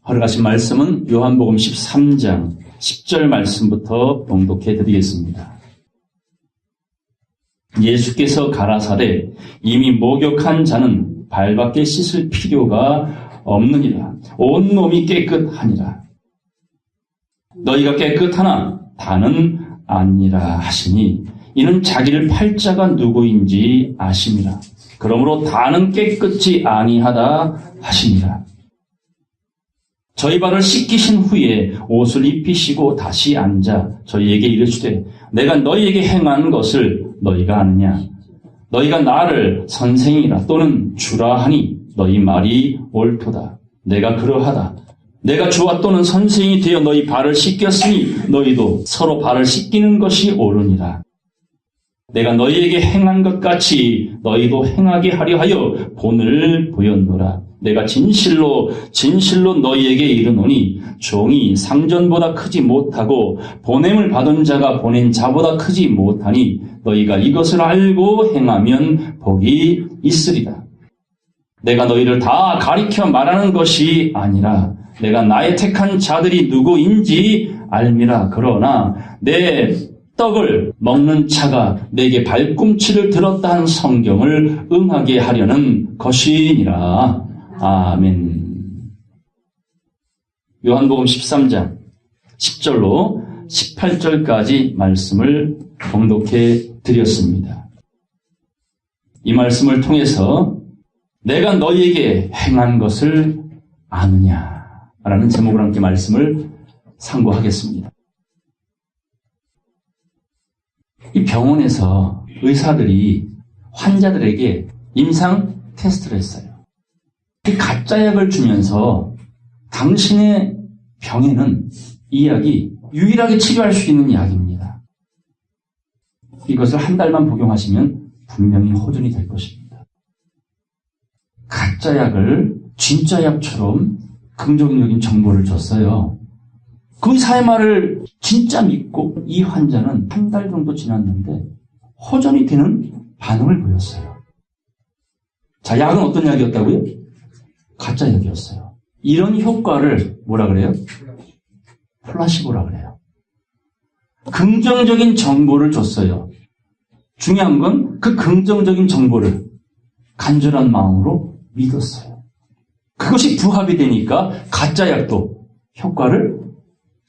허락하신 말씀은 요한복음 13장 10절 말씀부터 봉독해 드리겠습니다. 예수께서 가라사대 이미 목욕한 자는 발밖에 씻을 필요가 없느니라. 온 몸이 깨끗하니라. 너희가 깨끗하나 다는 아니라 하시니 이는 자기를 팔 자가 누구인지 아심이라. 그러므로 다는 깨끗지 아니하다 하시니라. 저희 발을 씻기신 후에 옷을 입히시고 다시 앉아 저희에게 이르시되 내가 너희에게 행한 것을 너희가 아느냐? 너희가 나를 선생이라 또는 주라 하니 너희 말이 옳도다. 내가 그러하다. 내가 주와 또는 선생이 되어 너희 발을 씻겼으니 너희도 서로 발을 씻기는 것이 옳으니라. 내가 너희에게 행한 것 같이 너희도 행하게 하려 하여 본을 보였노라. 내가 진실로 너희에게 이르노니 종이 상전보다 크지 못하고 보냄을 받은 자가 보낸 자보다 크지 못하니 너희가 이것을 알고 행하면 복이 있으리라. 내가 너희를 다 가리켜 말하는 것이 아니라 내가 나의 택한 자들이 누구인지 알미라. 그러나 내 떡을 먹는 자가 내게 발꿈치를 들었다 한 성경을 응하게 하려는 것이니라. 아멘. 요한복음 13장 10절로 18절까지 말씀을 봉독해 드렸습니다. 이 말씀을 통해서 내가 너희에게 행한 것을 아느냐라는 제목으로 함께 말씀을 상고하겠습니다. 이 병원에서 의사들이 환자들에게 임상 테스트를 했어요. 그 가짜 약을 주면서 당신의 병에는 이 약이 유일하게 치료할 수 있는 약입니다. 이것을 한 달만 복용하시면 분명히 호전이 될 것입니다. 가짜 약을 진짜 약처럼 긍정적인 정보를 줬어요. 그 의사의 말을 진짜 믿고 이 환자는 한 달 정도 지났는데 호전이 되는 반응을 보였어요. 자, 약은 어떤 약이었다고요? 가짜 약이었어요. 이런 효과를 뭐라 그래요? 플라시보라 그래요. 긍정적인 정보를 줬어요. 중요한 건 그 긍정적인 정보를 간절한 마음으로 믿었어요. 그것이 부합이 되니까 가짜 약도 효과를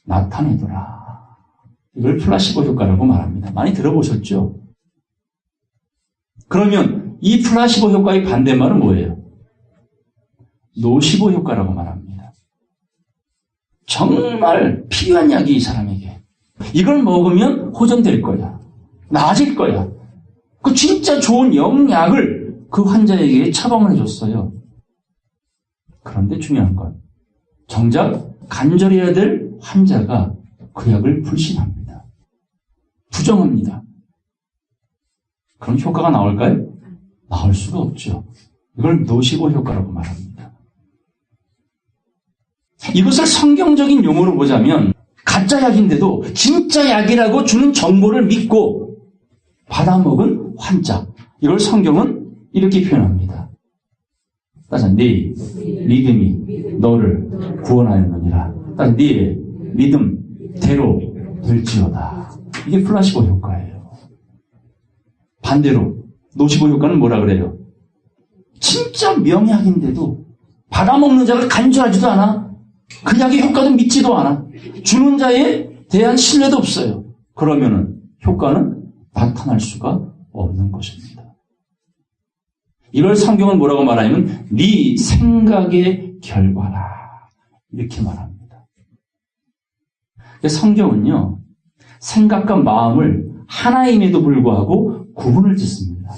나타내더라. 이걸 플라시보 효과라고 말합니다. 많이 들어보셨죠? 그러면 이 플라시보 효과의 반대말은 뭐예요? 노시보 효과라고 말합니다. 정말 필요한 약이 이 사람에게. 이걸 먹으면 호전될 거야. 나아질 거야. 그 진짜 좋은 영약을 그 환자에게 처방을 해줬어요. 그런데 중요한 건 정작 간절해야 될 환자가 그 약을 불신합니다. 부정합니다. 그럼 효과가 나올까요? 나올 수가 없죠. 이걸 노시보 효과라고 말합니다. 이것을 성경적인 용어로 보자면 가짜 약인데도 진짜 약이라고 주는 정보를 믿고 받아먹은 환자. 이걸 성경은 이렇게 표현합니다. 따라서 네 믿음이 너를 구원하였느니라. 따라서 네 믿음대로 될지어다. 이게 플라시보 효과예요. 반대로 노시보 효과는 뭐라 그래요? 진짜 명약인데도 받아먹는 자가 간절하지도 않아. 그 약의 효과도 믿지도 않아. 주는 자에 대한 신뢰도 없어요. 그러면은 효과는 나타날 수가 없는 것입니다. 이걸 성경은 뭐라고 말하냐면 네 생각의 결과라. 이렇게 말합니다. 성경은요. 생각과 마음을 하나임에도 불구하고 구분을 짓습니다.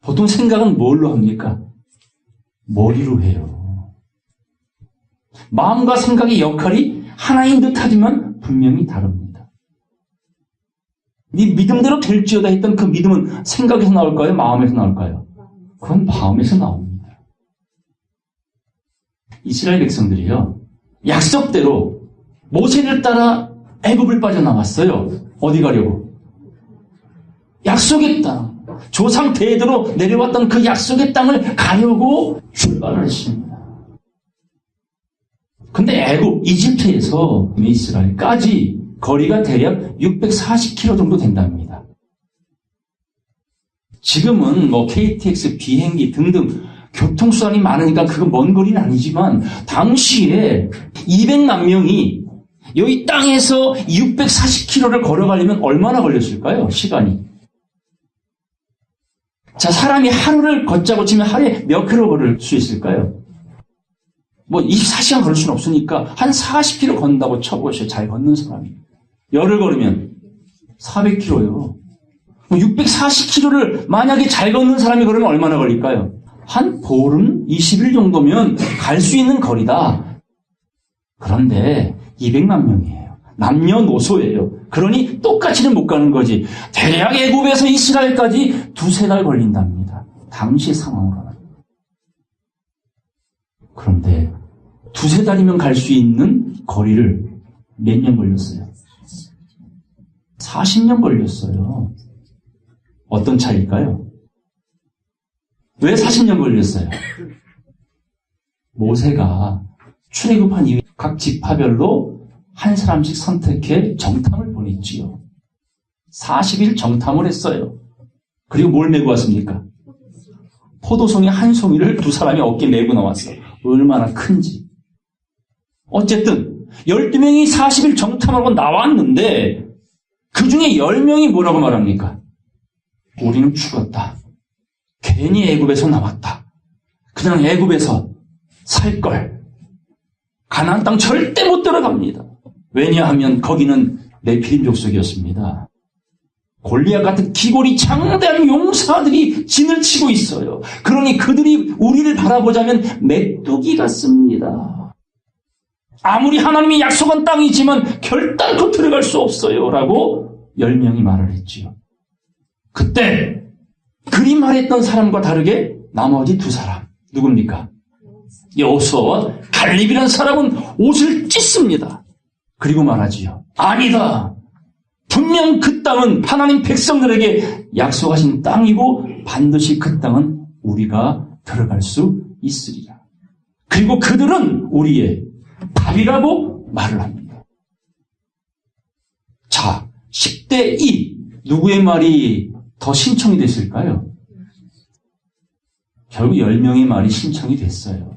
보통 생각은 뭘로 합니까? 머리로 해요. 마음과 생각의 역할이 하나인 듯하지만 분명히 다릅니다. 네 믿음대로 될지어다 했던 그 믿음은 생각에서 나올까요? 마음에서 나올까요? 그건 마음에서 나옵니다. 이스라엘 백성들이요. 약속대로 모세를 따라 애굽을 빠져나왔어요. 어디 가려고? 약속의 땅. 조상 대대로 내려왔던 그 약속의 땅을 가려고 출발을 했습니다. 근데 애굽, 이집트에서 이스라엘까지 거리가 대략 640km 정도 된답니다. 지금은 KTX, 비행기 등등 교통수단이 많으니까 그건 먼 거리는 아니지만 당시에 200만 명이 여기 땅에서 640km를 걸어가려면 얼마나 걸렸을까요? 시간이. 자, 사람이 하루를 걷자고 치면 하루에 몇 킬로 걸을 수 있을까요? 24시간 걸을 수는 없으니까 한 40km 걷는다고 쳐보세요. 잘 걷는 사람이. 열을 걸으면 400km요. 640km를 만약에 잘 걷는 사람이 걸으면 얼마나 걸릴까요? 한 보름 20일 정도면 갈 수 있는 거리다. 그런데 200만 명이에요. 남녀노소예요. 그러니 똑같이는 못 가는 거지. 대략 애굽에서 이스라엘까지 2-3달 걸린답니다. 당시 상황으로는. 그런데 2-3달이면 갈 수 있는 거리를 몇 년 걸렸어요? 40년 걸렸어요. 어떤 차이일까요? 왜 40년 걸렸어요? 모세가 출애굽한 이후에 각 지파별로 한 사람씩 선택해 정탐을 보냈지요. 40일 정탐을 했어요. 그리고 뭘 메고 왔습니까? 포도송이 한 송이를 2사람이 어깨에 메고 나왔어요. 얼마나 큰지. 어쨌든 12명이 40일 정탐하고 나왔는데 그 중에 10명이 뭐라고 말합니까? 우리는 죽었다. 괜히 애굽에서 나왔다. 그냥 애굽에서 살걸. 가나안 땅 절대 못 들어갑니다. 왜냐하면 거기는 네피림 족속이었습니다. 골리앗 같은 기골이 장대한 용사들이 진을 치고 있어요. 그러니 그들이 우리를 바라보자면 메뚜기 같습니다. 아무리 하나님이 약속한 땅이지만 결단코 들어갈 수 없어요. 라고 10명이 말을 했지요. 그때 그리 말했던 사람과 다르게 나머지 2사람 누굽니까? 여호수아와 갈렙이라는 사람은 옷을 찢습니다. 그리고 말하지요. 아니다. 분명 그 땅은 하나님 백성들에게 약속하신 땅이고 반드시 그 땅은 우리가 들어갈 수 있으리라. 그리고 그들은 우리의 답이라고 말을 합니다. 자, 10대 2 누구의 말이 더 신청이 됐을까요? 결국 10명의 말이 신청이 됐어요.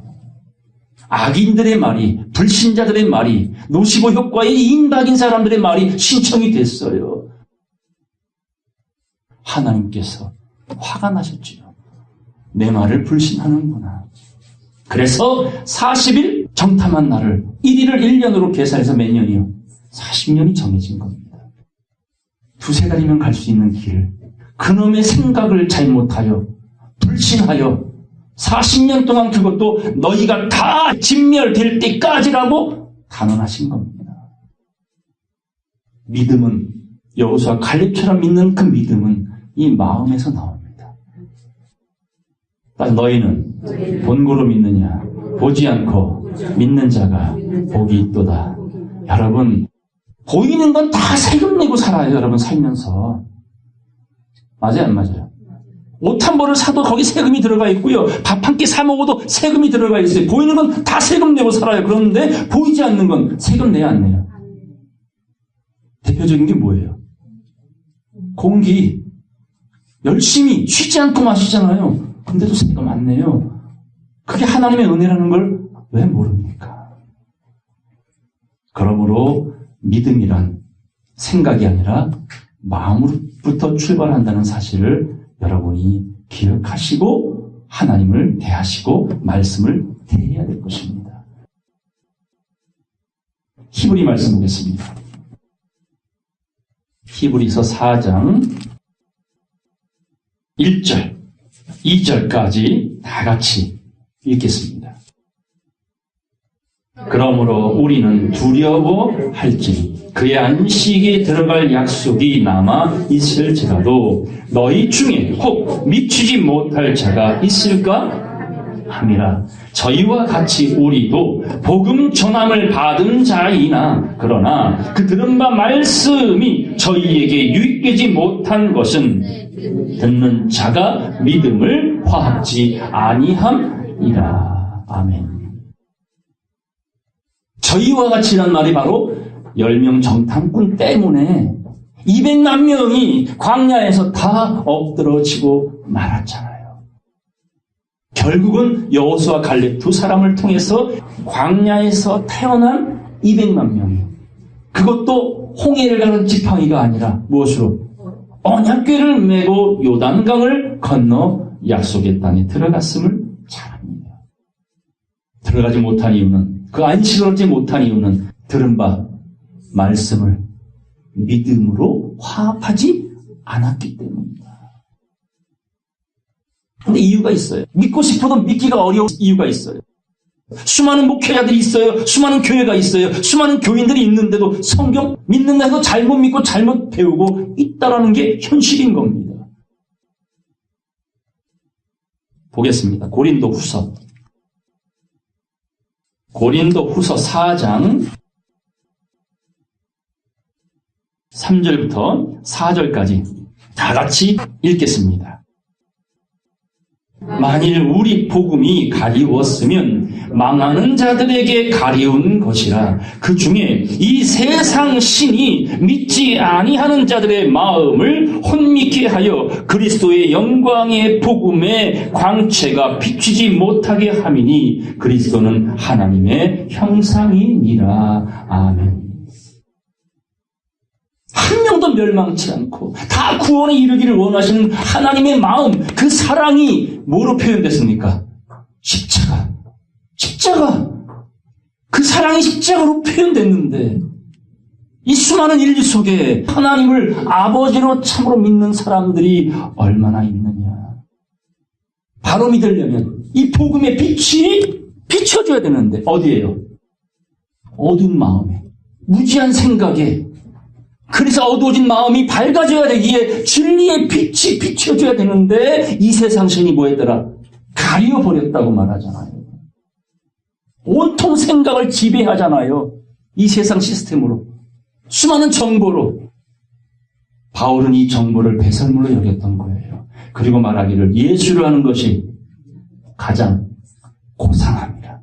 악인들의 말이, 불신자들의 말이, 노시보 효과의 임박인 사람들의 말이 신청이 됐어요. 하나님께서 화가 나셨지요. 내 말을 불신하는구나. 그래서 40일 정탐한 날을 1일을 1년으로 계산해서 몇 년이요? 40년이 정해진 겁니다. 2-3달이면 갈 수 있는 길을 그놈의 생각을 잘못하여 불신하여 40년 동안 그것도 너희가 다 진멸될 때까지라고 단언하신 겁니다. 믿음은 여호수아 갈렙처럼 믿는 그 믿음은 이 마음에서 나옵니다. 너희는 본고로 믿느냐 보지 않고 믿는 자가 복이 있도다. 여러분 보이는 건 다 세금 내고 살아요. 여러분 살면서. 맞아요 안 맞아요? 옷 한 벌을 사도 거기 세금이 들어가 있고요. 밥 한 끼 사 먹어도 세금이 들어가 있어요. 보이는 건 다 세금 내고 살아요. 그런데 보이지 않는 건 세금 내야 안 내요? 대표적인 게 뭐예요? 공기. 열심히 쉬지 않고 마시잖아요. 근데도 세금 안 내요. 그게 하나님의 은혜라는 걸 왜 모릅니까? 그러므로 믿음이란 생각이 아니라 마음으로부터 출발한다는 사실을 여러분이 기억하시고 하나님을 대하시고 말씀을 대해야 될 것입니다. 히브리 말씀 보겠습니다. 히브리서 4장 1절, 2절까지 다 같이 읽겠습니다. 그러므로 우리는 두려워할지니 그의 안식에 들어갈 약속이 남아 있을지라도 너희 중에 혹 미치지 못할 자가 있을까 함이라. 저희와 같이 우리도 복음 전함을 받은 자이나 그러나 그 들은 바 말씀이 저희에게 유익되지 못한 것은 듣는 자가 믿음을 화합지 아니함이라. 아멘. 저희와 같이란 말이 바로 10명 정탐꾼 때문에 200만 명이 광야에서 다 엎드러지고 말았잖아요. 결국은 여호수아 갈렙 두 사람을 통해서 광야에서 태어난 200만 명이, 그것도 홍해를 가는 지팡이가 아니라 무엇으로? 언약궤를 메고 요단강을 건너 약속의 땅에 들어갔음을 잘 압니다. 들어가지 못한 이유는, 그 안식을 얻지 못한 이유는 들은 바 말씀을 믿음으로 화합하지 않았기 때문입니다. 근데 이유가 있어요. 믿고 싶어도 믿기가 어려운 이유가 있어요. 수많은 목회자들이 있어요. 수많은 교회가 있어요. 수많은 교인들이 있는데도 성경 믿는다 해도 잘못 믿고 잘못 배우고 있다라는 게 현실인 겁니다. 보겠습니다. 고린도후서 4장 3절부터 4절까지 다 같이 읽겠습니다. 만일 우리 복음이 가리웠으면 망하는 자들에게 가리운 것이라. 그 중에 이 세상 신이 믿지 아니하는 자들의 마음을 혼미케 하여 그리스도의 영광의 복음의 광채가 비추지 못하게 함이니 그리스도는 하나님의 형상이니라. 아멘. 한 명도 멸망치 않고 다 구원에 이르기를 원하시는 하나님의 마음, 그 사랑이 뭐로 표현됐습니까? 십자가. 그 사랑이 십자가로 표현됐는데 이 수많은 인류 속에 하나님을 아버지로 참으로 믿는 사람들이 얼마나 있느냐. 바로 믿으려면 이 복음의 빛이 비춰줘야 되는데 어디에요? 어두운 마음에, 무지한 생각에. 그래서 어두워진 마음이 밝아져야 되기에 진리의 빛이 비춰줘야 되는데 이 세상 신이 뭐했더라? 가려버렸다고 말하잖아요. 온통 생각을 지배하잖아요. 이 세상 시스템으로. 수많은 정보로. 바울은 이 정보를 배설물로 여겼던 거예요. 그리고 말하기를 예수를 하는 것이 가장 고상합니다.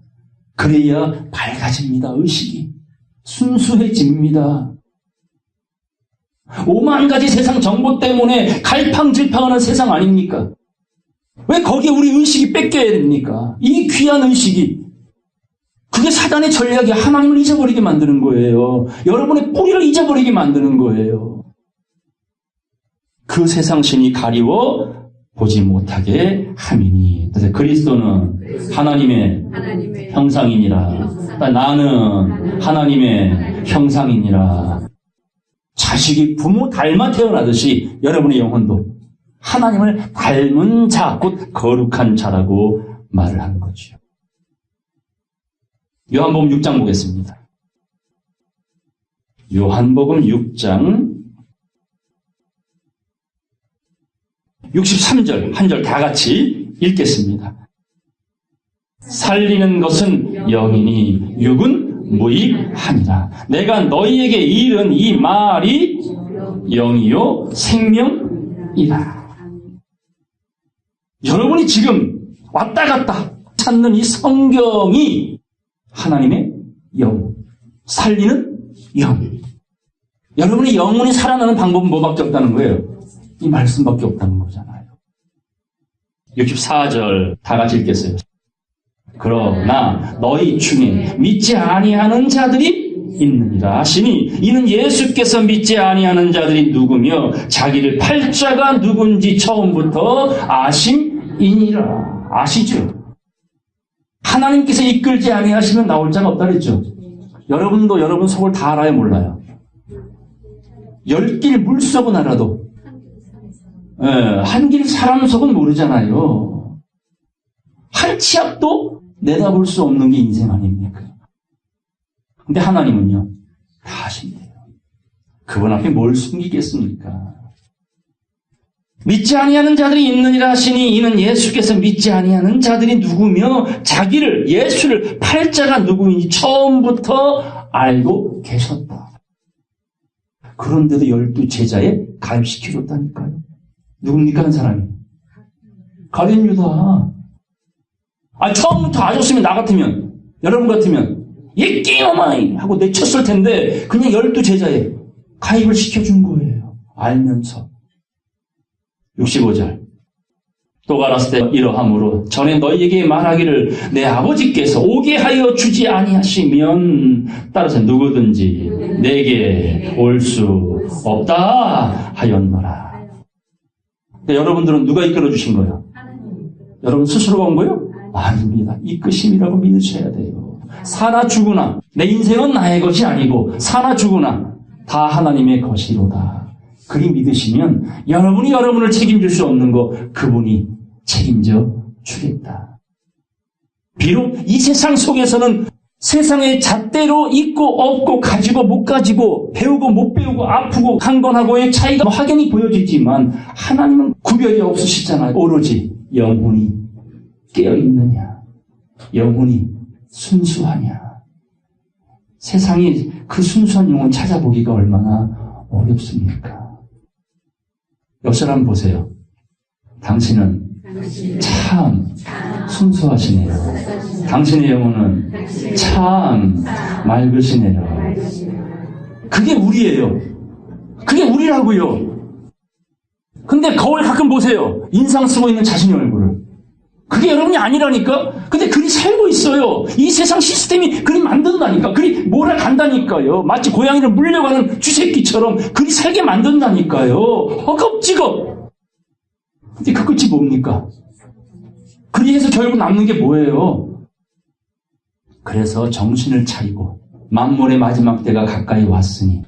그래야 밝아집니다. 의식이. 순수해집니다. 5만 가지 세상 정보 때문에 갈팡질팡하는 세상 아닙니까? 왜 거기에 우리 의식이 뺏겨야 됩니까? 이 귀한 의식이. 그게 사단의 전략이 하나님을 잊어버리게 만드는 거예요. 여러분의 뿌리를 잊어버리게 만드는 거예요. 그 세상 신이 가리워 보지 못하게 함이니. 그리스도는 하나님의 형상이니라. 나는 하나님의 형상이니라. 자식이 부모 닮아 태어나듯이 여러분의 영혼도 하나님을 닮은 자, 곧 거룩한 자라고 말을 하는 거죠. 요한복음 6장 보겠습니다. 요한복음 6장 63절, 한 절 다 같이 읽겠습니다. 살리는 것은 영이니 육은 무익하니라. 내가 너희에게 이른 이 말이 영이요 생명이라. 여러분이 지금 왔다 갔다 찾는 이 성경이 하나님의 영, 살리는 영. 여러분의 영혼이 살아나는 방법은 뭐밖에 없다는 거예요? 이 말씀밖에 없다는 거잖아요. 64절 다 같이 읽겠어요. 그러나 너희 중에 믿지 아니하는 자들이 있느니라 하시니 이는 예수께서 믿지 아니하는 자들이 누구며 자기를 팔 자가 누군지 처음부터 아심이니라. 아시죠? 하나님께서 이끌지 아니하시면 나올 자가 없다 그랬죠. 여러분도 여러분 속을 다 알아요, 몰라요? 10길 물속은 알아도 한 길 사람 속은 모르잖아요. 한 치 앞도 내다볼 수 없는 게 인생 아닙니까? 근데 하나님은요, 다 아신대요. 그분 앞에 뭘 숨기겠습니까? 믿지 아니하는 자들이 있느니라 하시니 이는 예수께서 믿지 아니하는 자들이 누구며 자기를, 예수를 팔자가 누구인지 처음부터 알고 계셨다. 그런데도 12 제자에 가입시켜줬다니까요. 누굽니까, 한 사람이? 가룟 유다. 처음부터 아셨으면 나 같으면, 여러분 같으면 예끼어마이 하고 내쳤을 텐데 그냥 12제자에 가입을 시켜준 거예요. 알면서. 65절. 또 가라사대 이러함으로 전에 너희에게 말하기를 내 아버지께서 오게 하여 주지 아니하시면 따라서 누구든지 내게 올 수 없다 하였노라. 그러니까 여러분들은 누가 이끌어 주신 거예요? 여러분 스스로가 온 거예요? 아닙니다. 이끄심이라고 믿으셔야 돼요. 사나 죽으나 내 인생은 나의 것이 아니고 사나 죽으나 다 하나님의 것이로다. 그리 믿으시면 여러분이 여러분을 책임질 수 없는 거 그분이 책임져 주겠다. 비록 이 세상 속에서는 세상의 잣대로 있고 없고 가지고 못 가지고 배우고 못 배우고 아프고 강건하고의 차이가 확연히 보여지지만 하나님은 구별이 없으시잖아요. 오로지 영혼이 깨어있느냐, 영혼이 순수하냐. 세상이 그 순수한 영혼 찾아보기가 얼마나 어렵습니까? 옆 사람 보세요. 당신은 참 순수하시네요. 당신의 영혼은 참 맑으시네요. 그게 우리예요. 그게 우리라고요. 근데 거울 가끔 보세요. 인상 쓰고 있는 자신의 얼굴을. 그게 여러분이 아니라니까? 근데 그리 살고 있어요. 이 세상 시스템이 그리 만든다니까. 그리 몰아간다니까요. 마치 고양이를 물려가는 쥐새끼처럼 그리 살게 만든다니까요. 허겁지겁. 근데 그 끝이 뭡니까? 그리 해서 결국 남는 게 뭐예요? 그래서 정신을 차리고 만물의 마지막 때가 가까이 왔으니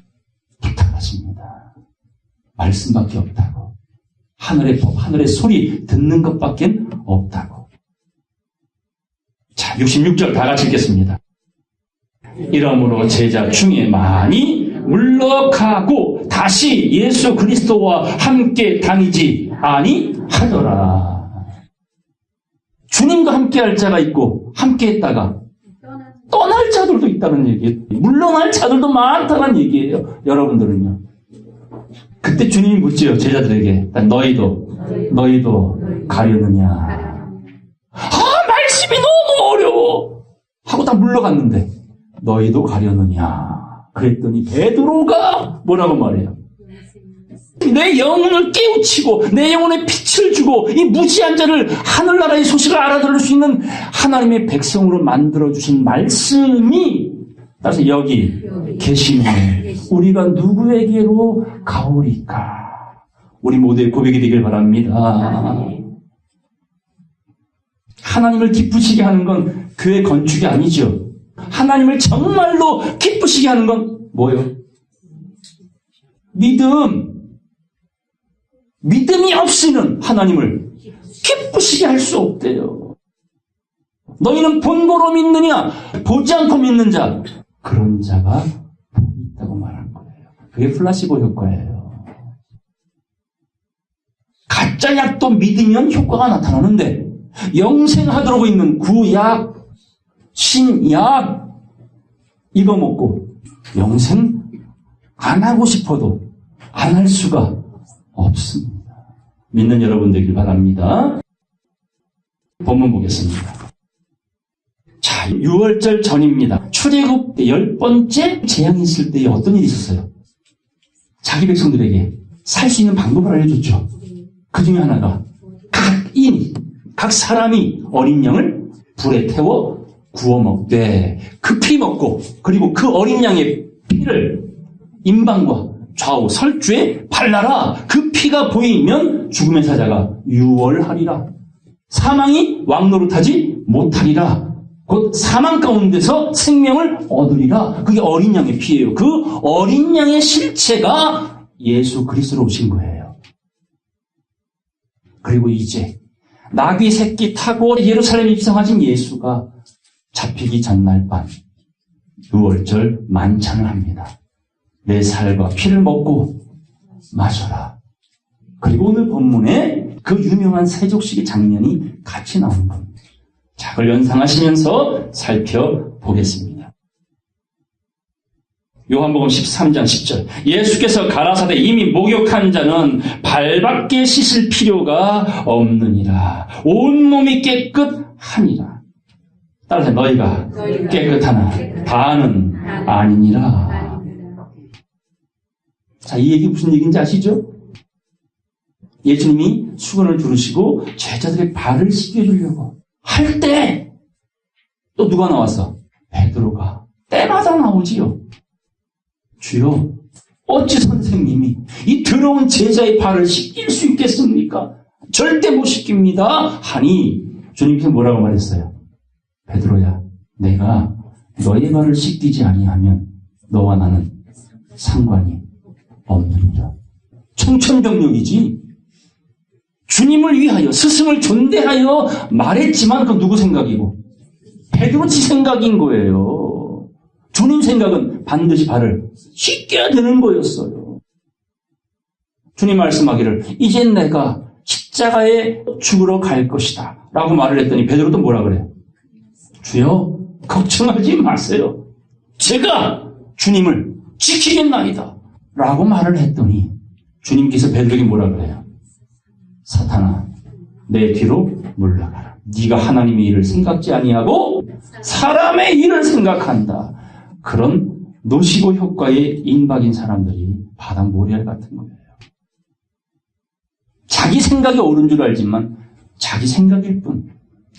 부탁하십니다. 말씀밖에 없다고. 하늘의 법, 하늘의 소리 듣는 것밖에 없다고. 자, 66절 다 같이 읽겠습니다. 이러므로 제자 중에 많이 물러가고 다시 예수 그리스도와 함께 다니지 아니하더라. 주님과 함께 할 자가 있고 함께 했다가 떠날 자들도 있다는 얘기예요. 물러날 자들도 많다는 얘기예요. 여러분들은요. 그때 주님이 묻지요. 제자들에게 너희도 가려느냐. 말씀이 너무 어려워 하고 다 물러갔는데 너희도 가려느냐. 그랬더니 베드로가 뭐라고 말해요? 내 영혼을 깨우치고 내 영혼에 빛을 주고 이 무지한 자를 하늘나라의 소식을 알아들을 수 있는 하나님의 백성으로 만들어주신 말씀이 따라서 여기 계시네. 우리가 누구에게로 가오리까? 우리 모두의 고백이 되길 바랍니다. 하나님을 기쁘시게 하는 건 교회 건축이 아니죠. 하나님을 정말로 기쁘시게 하는 건 뭐예요? 믿음이 없이는 하나님을 기쁘시게 할 수 없대요. 너희는 본보로 믿느냐? 보지 않고 믿는 자. 그런 자가 복이 있다고 말한 거예요. 그게 플라시보 효과예요. 가짜 약도 믿으면 효과가 나타나는데 영생하도록 있는 구약, 신약 이거 먹고 영생 안 하고 싶어도 안 할 수가 없습니다. 믿는 여러분 되길 바랍니다. 본문 보겠습니다. 자, 6월절 전입니다. 출애굽 10번째 재앙이 있을 때 어떤 일이 있었어요? 자기 백성들에게 살 수 있는 방법을 알려줬죠. 그 중에 하나가 각 사람이 어린 양을 불에 태워 구워 먹되 그 피 먹고 그리고 그 어린 양의 피를 임방과 좌우 설주에 발라라. 그 피가 보이면 죽음의 사자가 유월하리라. 사망이 왕노릇하지 못하리라. 곧 사망 가운데서 생명을 얻으리라. 그게 어린 양의 피예요. 그 어린 양의 실체가 예수 그리스도로 오신 거예요. 그리고 이제 나귀 새끼 타고 예루살렘에 입성하신 예수가 잡히기 전날 밤 유월절 만찬을 합니다. 내 살과 피를 먹고 마셔라. 그리고 오늘 본문에 그 유명한 세족식의 장면이 같이 나오는 겁니다. 자, 그걸 연상하시면서 살펴보겠습니다. 요한복음 13장 10절. 예수께서 가라사대 이미 목욕한 자는 발밖에 씻을 필요가 없느니라. 온몸이 깨끗하니라. 따라서 너희가 깨끗하나 다는 아니니라. 자, 이 얘기 무슨 얘기인지 아시죠? 예수님이 수건을 두르시고 제자들의 발을 씻겨주려고 할 때 또 누가 나왔어? 베드로가. 때마다 나오지요. 주여, 어찌 선생님이 이 더러운 제자의 발을 씻길 수 있겠습니까? 절대 못 씻깁니다. 하니 주님께서 뭐라고 말했어요? 베드로야, 내가 너의 발을 씻기지 아니하면 너와 나는 상관이 없느니라. 청천벽력이지. 주님을 위하여 스승을 존대하여 말했지만 그건 누구 생각이고? 베드로 지 생각인 거예요. 주님 생각은 반드시 발을 씻겨야 되는 거였어요. 주님 말씀하기를 이젠 내가 십자가에 죽으러 갈 것이다 라고 말을 했더니 베드로도 뭐라 그래요? 주여, 걱정하지 마세요. 제가 주님을 지키겠나이다 라고 말을 했더니 주님께서 베드로에게 뭐라 그래요? 사탄아, 내 뒤로 물러가라. 네가 하나님의 일을 생각지 아니하고 사람의 일을 생각한다. 그런 노시고 효과의 인박인 사람들이 바다 모래알 같은 거예요. 자기 생각이 옳은 줄 알지만 자기 생각일 뿐.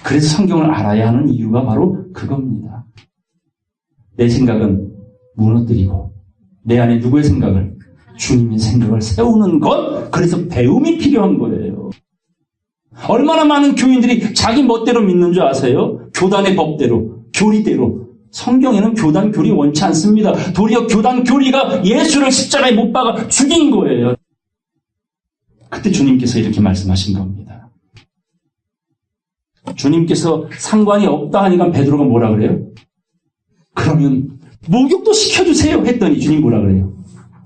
그래서 성경을 알아야 하는 이유가 바로 그겁니다. 내 생각은 무너뜨리고 내 안에 누구의 생각을? 주님의 생각을 세우는 것. 그래서 배움이 필요한 거예요. 얼마나 많은 교인들이 자기 멋대로 믿는 줄 아세요? 교단의 법대로, 교리대로. 성경에는 교단, 교리 원치 않습니다. 도리어 교단, 교리가 예수를 십자가에 못 박아 죽인 거예요. 그때 주님께서 이렇게 말씀하신 겁니다. 주님께서 상관이 없다 하니까 베드로가 뭐라 그래요? 그러면 목욕도 시켜주세요 했더니 주님 뭐라 그래요?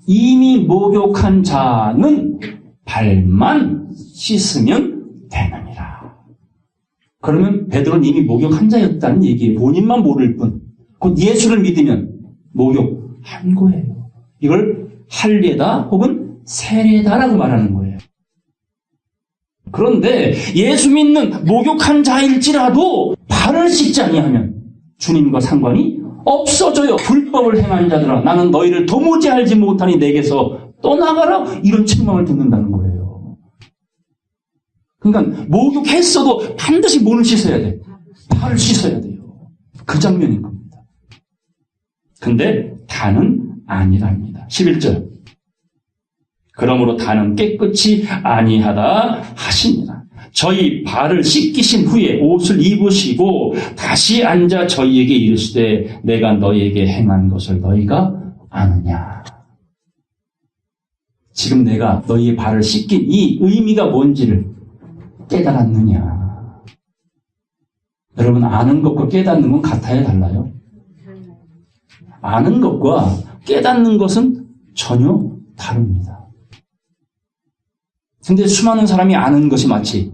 이미 목욕한 자는 발만 씻으면 되느니라. 그러면 베드로는 이미 목욕한 자였다는 얘기예요. 본인만 모를 뿐. 곧 예수를 믿으면 목욕한 거예요. 이걸 할례다 혹은 세례다라고 말하는 거예요. 그런데 예수 믿는 목욕한 자일지라도 발을 씻지 아니하면 주님과 상관이 없어져요. 불법을 행한 자들아, 나는 너희를 도무지 알지 못하니 내게서 떠나가라. 이런 책망을 듣는다는 거예요. 그러니까 목욕했어도 반드시 몸을 씻어야 돼. 발을 씻어야 돼요. 그 장면인 겁니다. 근데 다는 아니랍니다. 11절. 그러므로 다는 깨끗이 아니하다 하시니라. 저희 발을 씻기신 후에 옷을 입으시고 다시 앉아 저희에게 이르시되 내가 너희에게 행한 것을 너희가 아느냐. 지금 내가 너희의 발을 씻긴 이 의미가 뭔지를 깨달았느냐. 여러분, 아는 것과 깨닫는 건 같아요, 달라요? 아는 것과 깨닫는 것은 전혀 다릅니다. 근데 수많은 사람이 아는 것이 마치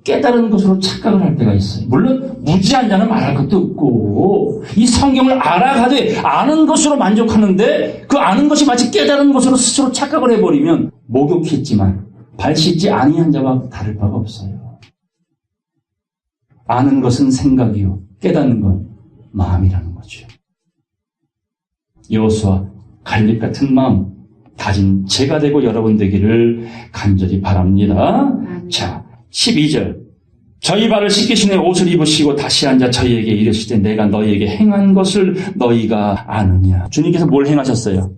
깨달은 것으로 착각을 할 때가 있어요. 물론 무지한 자는 말할 것도 없고 이 성경을 알아가되 아는 것으로 만족하는데 그 아는 것이 마치 깨달은 것으로 스스로 착각을 해버리면 목욕했지만 발 씻지 아니한 자와 다를 바가 없어요. 아는 것은 생각이요 깨닫는 건 마음이라는 거죠. 여호수아 갈렙 같은 마음 다진 제가 되고 여러분 되기를 간절히 바랍니다. 자, 12절. 저희 발을 씻기신 후에 옷을 입으시고 다시 앉아 저희에게 이르시되 내가 너희에게 행한 것을 너희가 아느냐. 주님께서 뭘 행하셨어요?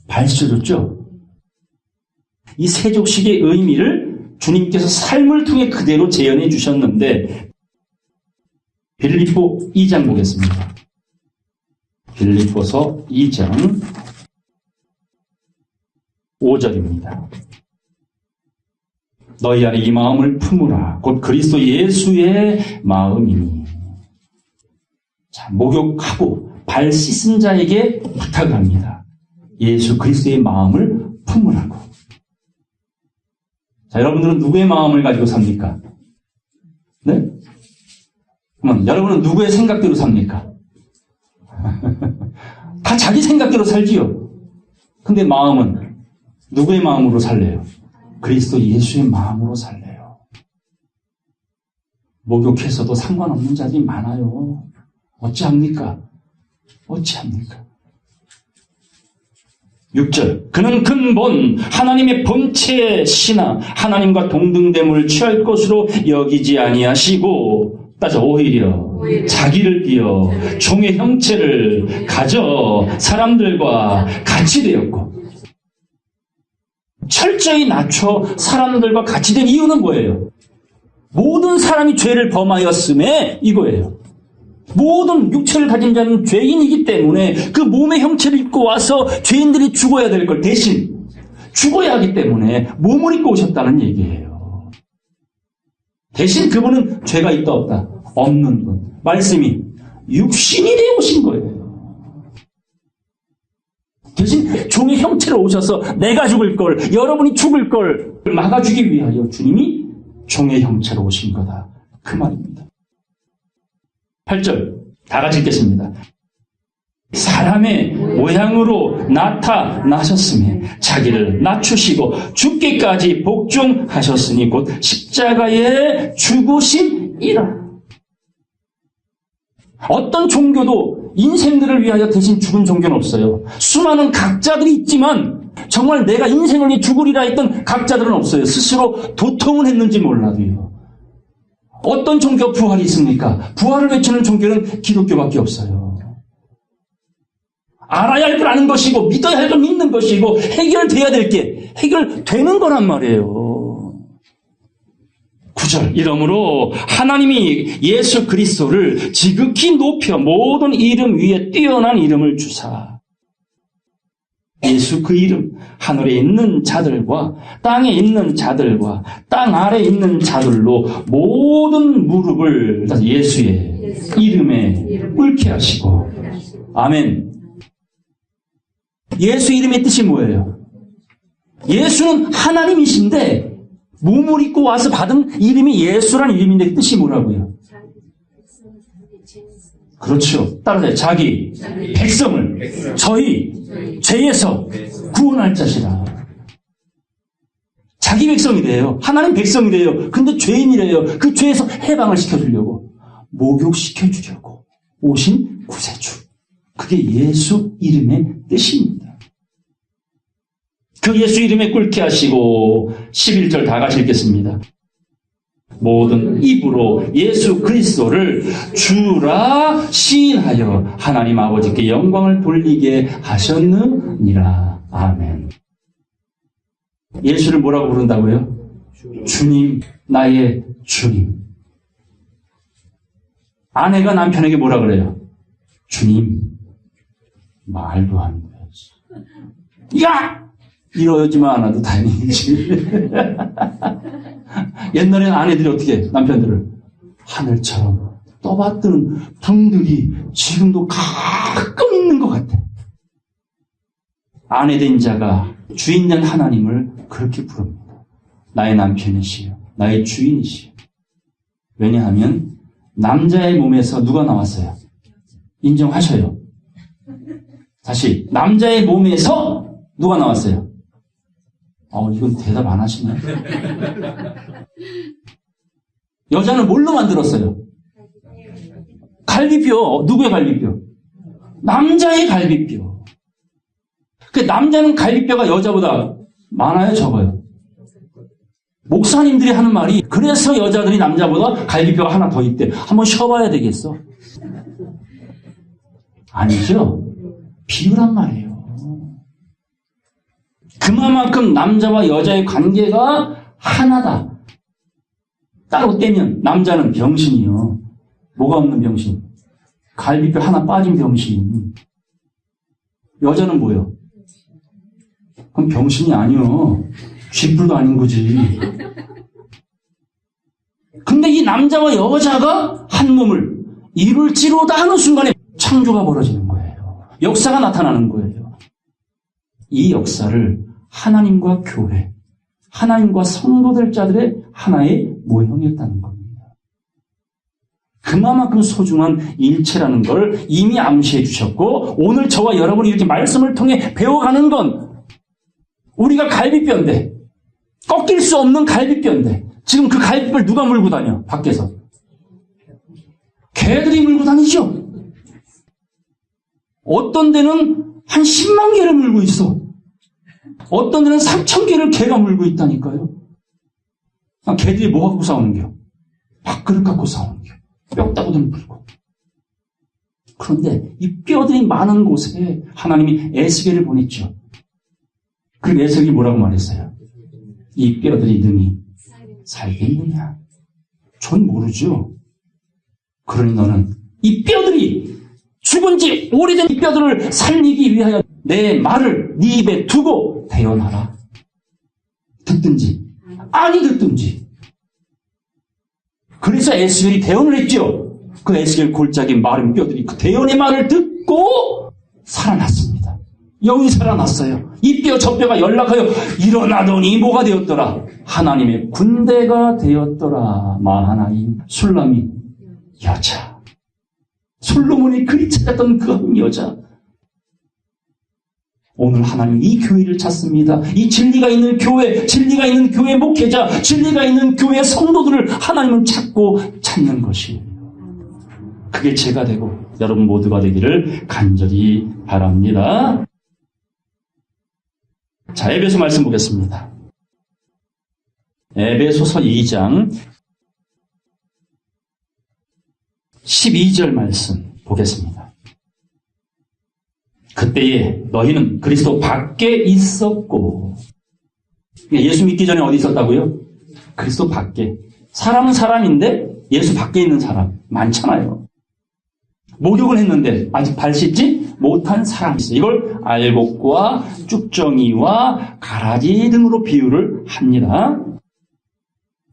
발 씻어줬죠? 이 세족식의 의미를 주님께서 삶을 통해 그대로 재현해 주셨는데 빌립보 2장 보겠습니다. 빌립보서 2장 5절입니다. 너희 안에 이 마음을 품으라. 곧 그리스도 예수의 마음이니. 자, 목욕하고 발 씻은 자에게 부탁합니다. 예수 그리스도의 마음을 품으라고. 자, 여러분들은 누구의 마음을 가지고 삽니까? 네? 그러면 여러분은 누구의 생각대로 삽니까? 다 자기 생각대로 살지요. 근데 마음은 누구의 마음으로 살래요? 그리스도 예수의 마음으로 살래요. 목욕해서도 상관없는 자들이 많아요. 어찌합니까? 6절. 그는 근본 하나님의 본체의 신하 하나님과 동등됨을 취할 것으로 여기지 아니하시고 따져 오히려 자기를 비어 종의 형체를 가져 사람들과 같이 되었고 철저히 낮춰 사람들과 같이 된 이유는 뭐예요? 모든 사람이 죄를 범하였음에 이거예요. 모든 육체를 가진 자는 죄인이기 때문에 그 몸의 형체를 입고 와서 죄인들이 죽어야 될 걸 대신 죽어야 하기 때문에 몸을 입고 오셨다는 얘기예요. 대신 그분은 죄가 있다 없다? 없는 분. 말씀이 육신이 되어 오신 거예요. 대신 종의 형체로 오셔서 내가 죽을 걸, 여러분이 죽을 걸 막아주기 위하여 주님이 종의 형체로 오신 거다. 그 말입니다. 8절 다 같이 읽겠습니다. 사람의 모양으로 나타나셨으며 자기를 낮추시고 죽기까지 복종하셨으니 곧 십자가에 죽으심이라. 어떤 종교도 인생들을 위하여 대신 죽은 종교는 없어요. 수많은 각자들이 있지만 정말 내가 인생을 위해 죽으리라 했던 각자들은 없어요. 스스로 도통은 했는지 몰라도요. 어떤 종교 부활이 있습니까? 부활을 외치는 종교는 기독교밖에 없어요. 알아야 할 걸 아는 것이고 믿어야 할 걸 믿는 것이고 해결돼야 될 게 해결되는 거란 말이에요. 9절 이러므로 하나님이 예수 그리스도를 지극히 높여 모든 이름 위에 뛰어난 이름을 주사 예수 그 이름 하늘에 있는 자들과 땅에 있는 자들과 땅 아래에 있는 자들로 모든 무릎을 예수의 이름에 꿇게 하시고 아멘. 예수 이름의 뜻이 뭐예요? 예수는 하나님이신데 몸을 입고 와서 받은 이름이 예수란 이름인데 뜻이 뭐라고요? 그렇죠. 따라서 자기 백성을 저희 죄에서 구원할 자시라. 자기 백성이래요. 하나님 백성이래요. 근데 죄인이래요. 그 죄에서 해방을 시켜주려고 목욕시켜주려고 오신 구세주. 그게 예수 이름의 뜻입니다. 그 예수 이름에 꿇게 하시고 11절 다 같이 읽겠습니다. 모든 입으로 예수 그리스도를 주라 시인하여 하나님 아버지께 영광을 돌리게 하셨느니라. 아멘. 예수를 뭐라고 부른다고요? 주님, 나의 주님. 아내가 남편에게 뭐라 그래요? 주님. 말도 안 돼. 야! 이러지만 않아도 다행이지. 옛날에는 아내들이 어떻게 남편들을 하늘처럼 떠받드는 분들이 지금도 가끔 있는 것 같아. 아내된 자가 주인된 하나님을 그렇게 부릅니다. 나의 남편이시여, 나의 주인이시여. 왜냐하면 남자의 몸에서 누가 나왔어요? 인정하셔요. 다시 남자의 몸에서 누가 나왔어요? 이건 대답 안 하시네. 여자는 뭘로 만들었어요? 갈비뼈. 누구의 갈비뼈? 남자의 갈비뼈. 그 남자는 갈비뼈가 여자보다 많아요, 적어요? 목사님들이 하는 말이 그래서 여자들이 남자보다 갈비뼈가 하나 더 있대. 한번 쉬어봐야 되겠어. 아니죠. 비유란 말이에요. 그만큼 남자와 여자의 관계가 하나다. 따로 떼면 남자는 병신이요. 뭐가 없는 병신? 갈비뼈 하나 빠진 병신. 여자는 뭐요? 그럼 병신이 아니요. 쥐뿔도 아닌 거지. 근데 이 남자와 여자가 한 몸을 이룰지로다 하는 순간에 창조가 벌어지는 거예요. 역사가 나타나는 거예요. 이 역사를 하나님과 교회, 하나님과 성도들 자들의 하나의 모형이었다는 겁니다. 그만큼 소중한 일체라는 걸 이미 암시해 주셨고 오늘 저와 여러분이 이렇게 말씀을 통해 배워가는 건 우리가 갈비뼈인데 꺾일 수 없는 갈비뼈인데 지금 그 갈비뼈를 누가 물고 다녀? 밖에서. 개들이 물고 다니죠. 어떤 데는 한 10만 개를 물고 있어. 어떤 데는 3,000개를 개가 물고 있다니까요. 개들이 뭐 갖고 싸우는겨? 밥그릇 갖고 싸우는겨. 뼈다구들 물고. 그런데 이 뼈들이 많은 곳에 하나님이 에스겔을 보냈죠. 그 에스겔이 뭐라고 말했어요? 이 뼈들이 능히 살겠느냐? 전 모르죠. 그러니 너는 이 뼈들이 죽은 지 오래된 이 뼈들을 살리기 위하여 내 말을 네 입에 두고 대언하라. 듣든지 아니 듣든지. 그래서 에스겔이 대언을 했죠. 그 에스겔 골짜기 마른 뼈들이 그 대언의 말을 듣고 살아났습니다. 영이 살아났어요. 이 뼈 저 뼈가 연락하여 일어나더니 뭐가 되었더라? 하나님의 군대가 되었더라. 마하나임 술람이 여자. 솔로몬이 그리 찾았던 그 한 여자. 오늘 하나님 이 교회를 찾습니다. 이 진리가 있는 교회, 진리가 있는 교회 목회자, 진리가 있는 교회 성도들을 하나님은 찾는 것이에요. 그게 제가 되고 여러분 모두가 되기를 간절히 바랍니다. 자, 에베소 말씀 보겠습니다. 에베소서 2장 12절 말씀 보겠습니다. 그때에 너희는 그리스도 밖에 있었고, 예수 믿기 전에 어디 있었다고요? 그리스도 밖에. 사람은 사람인데 예수 밖에 있는 사람 많잖아요. 목욕을 했는데 아직 발 씻지 못한 사람이 있어요. 이걸 알곡과 쭉정이와 가라지 등으로 비유를 합니다.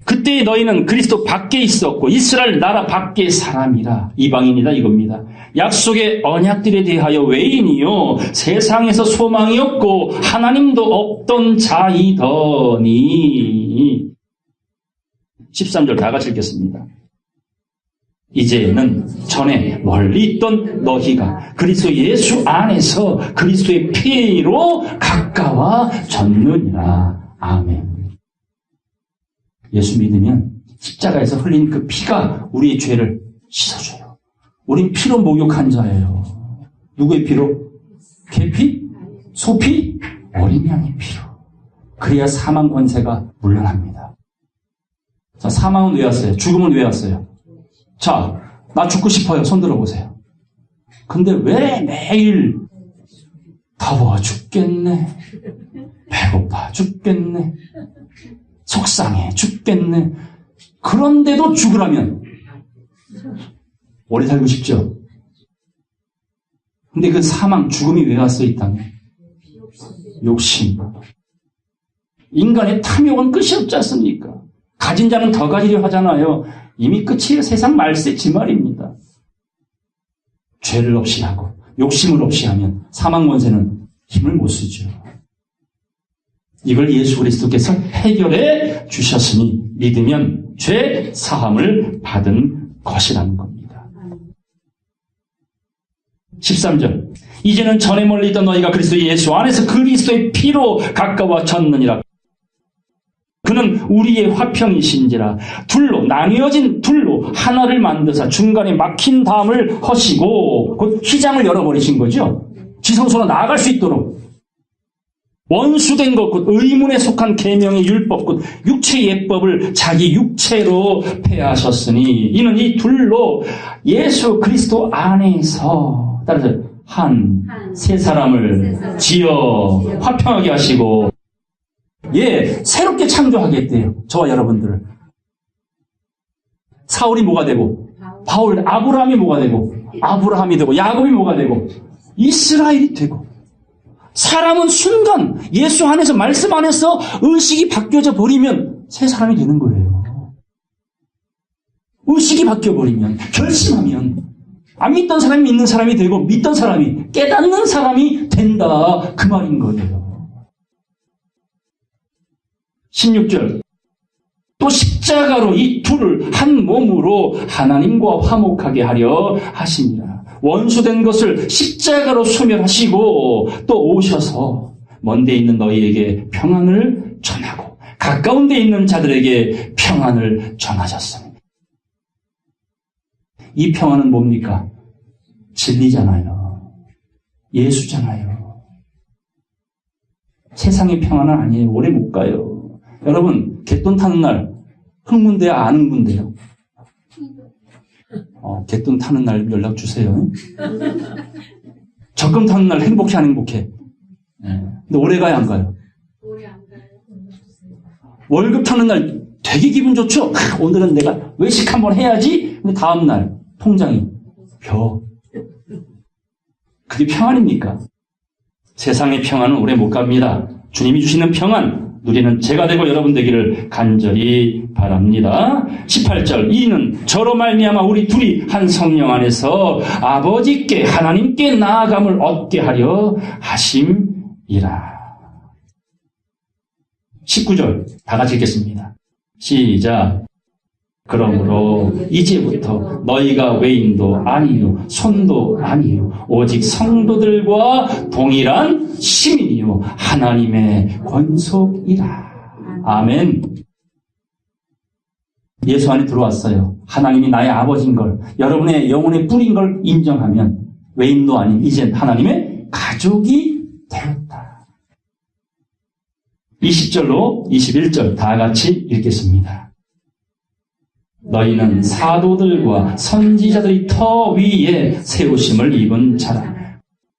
그때 너희는 그리스도 밖에 있었고 이스라엘 나라 밖의 사람이라. 이방인이다 이겁니다. 약속의 언약들에 대하여 외인이요 세상에서 소망이 없고 하나님도 없던 자이더니. 13절 다 같이 읽겠습니다. 이제는 전에 멀리 있던 너희가 그리스도 예수 안에서 그리스도의 피로 가까워졌느니라. 아멘. 예수 믿으면 십자가에서 흘린 그 피가 우리의 죄를 씻어줘요. 우린 피로 목욕한 자예요. 누구의 피로? 개피? 소피? 어린 양의 피로. 그래야 사망 권세가 물러납니다. 자, 사망은 왜 왔어요? 죽음은 왜 왔어요? 자, 나 죽고 싶어요. 손 들어보세요. 근데 왜 매일 더워 죽겠네, 배고파 죽겠네, 속상해 죽겠네. 그런데도 죽으라면 오래 살고 싶죠? 근데 그 사망, 죽음이 왜 왔어 이 땅에? 욕심. 인간의 탐욕은 끝이 없지 않습니까? 가진 자는 더 가지려 하잖아요. 이미 끝이에요. 세상 말세지 말입니다. 죄를 없이 하고 욕심을 없이 하면 사망 권세는 힘을 못 쓰죠. 이걸 예수 그리스도께서 해결해 주셨으니 믿으면 죄 사함을 받은 것이라는 겁니다. 13절 이제는 전에 멀리 있던 너희가 그리스도 예수 안에서 그리스도의 피로 가까워졌느니라. 그는 우리의 화평이신지라. 둘로 나뉘어진 둘로 하나를 만드사 중간에 막힌 담을 허시고 곧 휘장을 열어버리신 거죠. 지성소로 나아갈 수 있도록. 원수된 것, 곧 의문에 속한 계명의 율법, 곧 육체의 예법을 자기 육체로 폐하셨으니 이는 이 둘로 예수 그리스도 안에서 따라서 세 사람을 지어 화평하게 하시고 새롭게 창조하겠대요. 저와 여러분들을. 사울이 뭐가 되고 바울, 아브라함이 뭐가 되고 아브라함이 되고 야곱이 뭐가 되고 이스라엘이 되고. 사람은 순간 예수 안에서 말씀 안에서 의식이 바뀌어져 버리면 새 사람이 되는 거예요. 의식이 바뀌어버리면, 결심하면 안 믿던 사람이 믿는 사람이 되고 믿던 사람이 깨닫는 사람이 된다, 그 말인 거예요. 16절 또 십자가로 이 둘을 한 몸으로 하나님과 화목하게 하려 하시니라. 원수된 것을 십자가로 소멸하시고 또 오셔서 먼데 있는 너희에게 평안을 전하고 가까운 데 있는 자들에게 평안을 전하셨습니다. 이 평안은 뭡니까? 진리잖아요. 예수잖아요. 세상의 평안은 아니에요. 오래 못 가요. 여러분, 갯돈 타는 날 흥분돼요? 안 흥분돼요? 갯돈 타는 날 연락 주세요. 적금 타는 날 행복해 안 행복해? 근데 오래 가요 안 가요? 오래 안 가요. 월급 타는 날 되게 기분 좋죠? 오늘은 내가 외식 한번 해야지. 근데 다음 날 통장이 벼. 그게 평안입니까? 세상의 평안은 오래 못 갑니다. 주님이 주시는 평안 누리는 제가 되고 여러분 되기를 간절히 바랍니다. 18절 이는 저로 말미암아 우리 둘이 한 성령 안에서 아버지께 하나님께 나아감을 얻게 하려 하심이라. 19절 다 같이 읽겠습니다. 시작. 그러므로 이제부터 너희가 외인도 아니요 손도 아니요 오직 성도들과 동일한 시민이요 하나님의 권속이라. 아멘. 예수 안에 들어왔어요. 하나님이 나의 아버지인 걸, 여러분의 영혼의 뿌리인 걸 인정하면 외인도 아닌 이젠 하나님의 가족이 되었다. 20절로 21절 다 같이 읽겠습니다. 너희는 사도들과 선지자들이 터 위에 세우심을 입은 자라.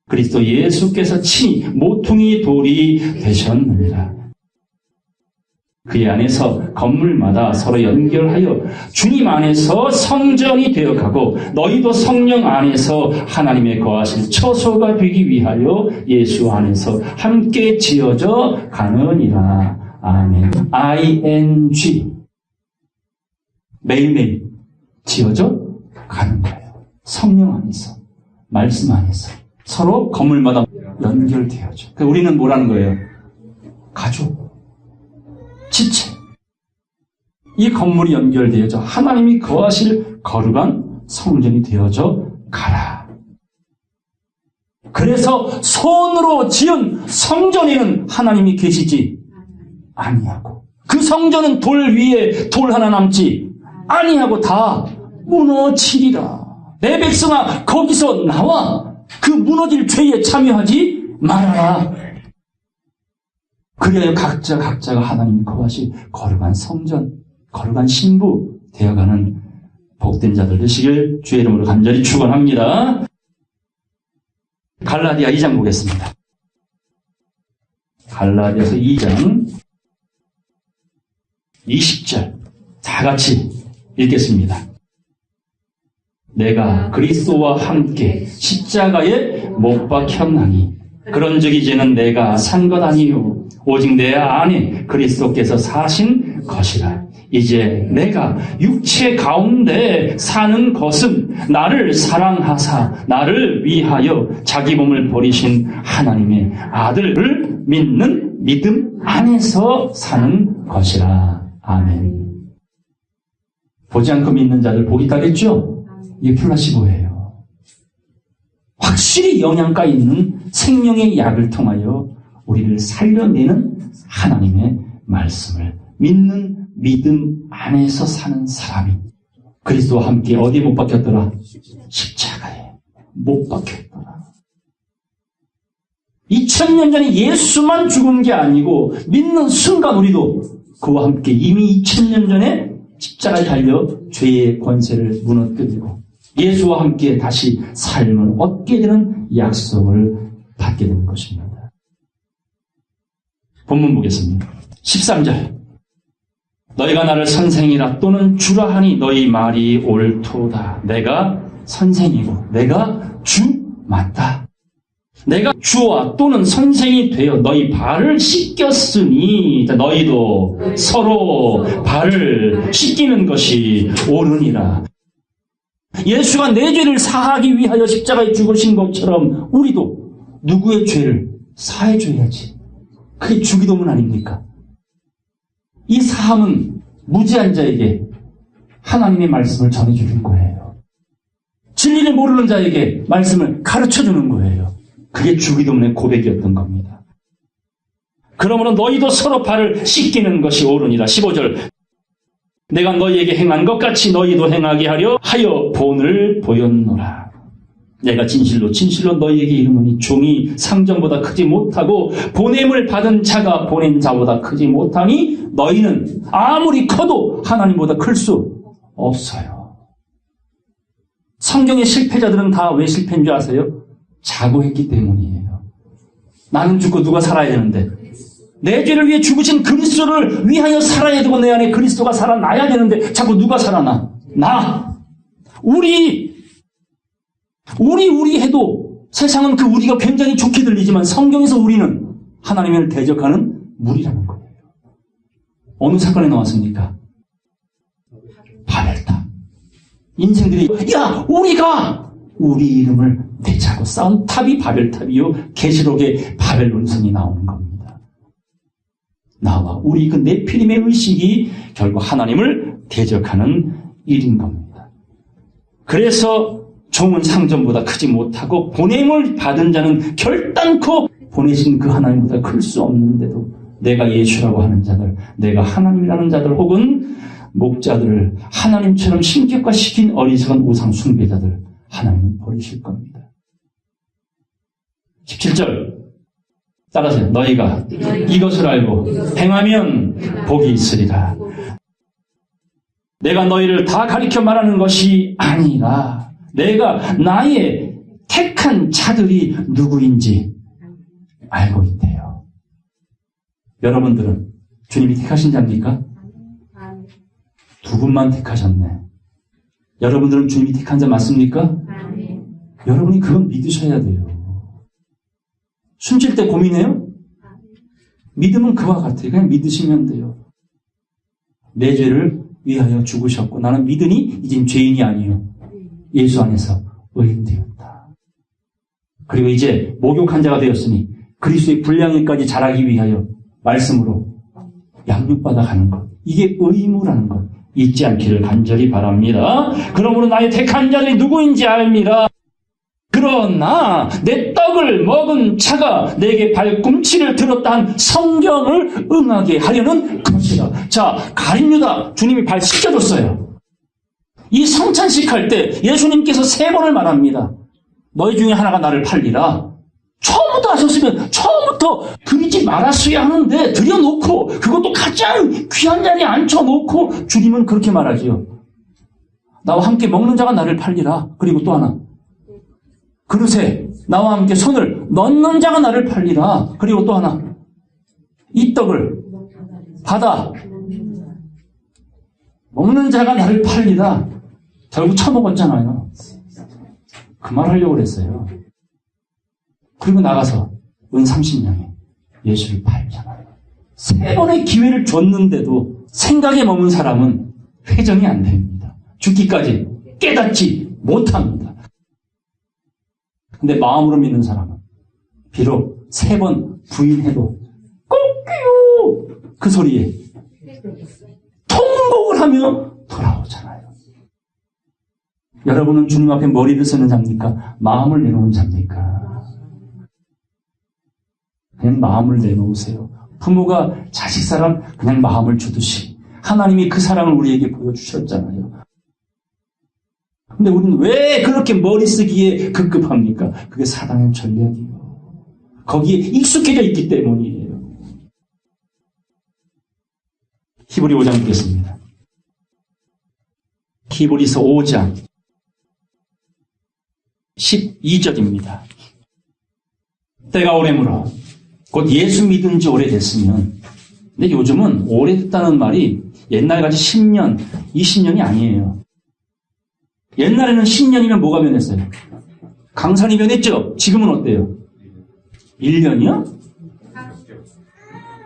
그리스도 예수께서 친히 모퉁이 돌이 되셨느니라. 그의 안에서 건물마다 서로 연결하여 주님 안에서 성전이 되어가고 너희도 성령 안에서 하나님의 거하실 처소가 되기 위하여 예수 안에서 함께 지어져 가느니라. 아멘. ing 매일매일 지어져 가는 거예요. 성령 안에서, 말씀 안에서 서로 건물마다 연결되어져. 그러니까 우리는 뭐라는 거예요? 가족, 지체. 이 건물이 연결되어져 하나님이 거하실 거룩한 성전이 되어져 가라. 그래서 손으로 지은 성전에는 하나님이 계시지 아니하고 그 성전은 돌 위에 돌 하나 남지 아니하고 다 무너지리라. 내 백성아 거기서 나와 그 무너질 죄에 참여하지 말아라. 그래야 각자가 하나님이 거하실 거룩한 성전, 거룩한 신부 되어가는 복된 자들 되시길 주의 이름으로 간절히 축원합니다. 갈라디아 2장 보겠습니다. 갈라디아서 2장 20절 다 같이 읽겠습니다. 내가 그리스도와 함께 십자가에 못 박혔나니 그런즉 이제는 내가 산 것 아니요 오직 내 안에 그리스도께서 사신 것이라. 이제 내가 육체 가운데 사는 것은 나를 사랑하사 나를 위하여 자기 몸을 버리신 하나님의 아들을 믿는 믿음 안에서 사는 것이라. 아멘. 보지 않고 믿는 자들 복이 따겠죠? 이게 플라시보예요. 확실히 영양가 있는 생명의 약을 통하여 우리를 살려내는 하나님의 말씀을 믿는 믿음 안에서 사는 사람이 그리스도와 함께 어디에 못 박혔더라? 십자가에 못 박혔더라. 2000년 전에 예수만 죽은 게 아니고 믿는 순간 우리도 그와 함께 이미 2000년 전에 십자가에 달려 죄의 권세를 무너뜨리고 예수와 함께 다시 삶을 얻게 되는 약속을 받게 되는 것입니다. 본문 보겠습니다. 13절 너희가 나를 선생이라 또는 주라 하니 너희 말이 옳도다. 내가 선생이고 내가 주 맞다. 내가 주와 또는 선생이 되어 너희 발을 씻겼으니 너희도 서로 발을 씻기는 것이 옳으니라. 예수가 내 죄를 사하기 위하여 십자가에 죽으신 것처럼 우리도 누구의 죄를 사해줘야지. 그게 주기도문 아닙니까? 이 사함은 무지한 자에게 하나님의 말씀을 전해주는 거예요. 진리를 모르는 자에게 말씀을 가르쳐주는 거예요. 그게 주기도문의 고백이었던 겁니다. 그러므로 너희도 서로 발을 씻기는 것이 옳으니라. 15절 내가 너희에게 행한 것 같이 너희도 행하게 하려 하여 본을 보였노라. 내가 진실로 너희에게 이르노니 종이 상전보다 크지 못하고 보냄을 받은 자가 보낸 자보다 크지 못하니 너희는 아무리 커도 하나님보다 클 수 없어요. 성경의 실패자들은 다 왜 실패인 줄 아세요? 자고했기 때문이에요. 나는 죽고 누가 살아야 되는데, 내 죄를 위해 죽으신 그리스도를 위하여 살아야 되고 내 안에 그리스도가 살아나야 되는데 자꾸 누가 살아나? 나! 우리 해도 세상은 그 우리가 굉장히 좋게 들리지만 성경에서 우리는 하나님을 대적하는 무리라는 거예요. 어느 사건에 나왔습니까? 바벨탑. 인생들이 우리 이름을 대차고 싸운 탑이 바벨탑이요, 계시록에 바벨론성이 나오는 겁니다. 나와 우리 그 네피림의 의식이 결국 하나님을 대적하는 일인 겁니다. 그래서 종은 상전보다 크지 못하고 보냄을 받은 자는 결단코 보내신 그 하나님보다 클 수 없는데도 내가 예수라고 하는 자들, 내가 하나님이라는 자들 혹은 목자들을 하나님처럼 신격화시킨 어리석은 우상 숭배자들 하나님은 버리실 겁니다. 17절 따라서요. 너희가 이것을 알고 행하면 복이 있으리라. 내가 너희를 다 가리켜 말하는 것이 아니라 내가 나의 택한 자들이 누구인지 알고 있대요. 여러분들은 주님이 택하신 자입니까? 두 분만 택하셨네. 여러분들은 주님이 택한 자 맞습니까? 여러분이 그건 믿으셔야 돼요. 숨쉴 때 고민해요? 믿음은 그와 같아요. 그냥 믿으시면 돼요. 내 죄를 위하여 죽으셨고 나는 믿으니 이젠 죄인이 아니에요. 예수 안에서 의인 되었다. 그리고 이제 목욕한 자가 되었으니 그리스도의 분량에까지 자라기 위하여 말씀으로 양육받아 가는 것. 이게 의무라는 것. 잊지 않기를 간절히 바랍니다. 그러므로 나의 택한 자들이 누구인지 알미라. 그러나 내 떡을 먹은 자가 내게 발꿈치를 들었다 한 성경을 응하게 하려는 것이라. 자, 가룟유다 주님이 발 씻겨줬어요. 이 성찬식 할 때 예수님께서 3번을 말합니다. 너희 중에 하나가 나를 팔리라. 처음부터 하셨으면 처음부터 드리지 말았어야 하는데 드려놓고 그것도 가장 귀한 자리에 앉혀놓고 주님은 그렇게 말하지요. 나와 함께 먹는 자가 나를 팔리라. 그리고 또 하나, 그릇에 나와 함께 손을 넣는 자가 나를 팔리라. 그리고 또 하나, 이 떡을 받아 먹는 자가 나를 팔리라. 결국 처먹었잖아요. 그 말 하려고 그랬어요. 그리고 나가서 은 30냥에 예수를 팔잖아요. 3번의 기회를 줬는데도 생각에 머문 사람은 회정이 안 됩니다. 죽기까지 깨닫지 못합니다. 근데 마음으로 믿는 사람은 비록 3번 부인해도 꼭요 그 소리에 통곡을 하며 돌아오잖아요. 여러분은 주님 앞에 머리를 쓰는 자입니까? 마음을 내놓은 자입니까? 그냥 마음을 내놓으세요. 부모가 자식 사랑 그냥 마음을 주듯이 하나님이 그 사랑을 우리에게 보여주셨잖아요. 근데 우리는 왜 그렇게 머리 쓰기에 급급합니까? 그게 사단의 전략이에요. 거기에 익숙해져 있기 때문이에요. 히브리 5장 읽겠습니다. 히브리서 5장 12절입니다. 때가 오래므로 곧 예수 믿은 지 오래됐으면, 근데 요즘은 오래됐다는 말이 옛날같이 10년, 20년이 아니에요. 옛날에는 10년이면 뭐가 변했어요? 강산이 변했죠? 지금은 어때요? 1년이요?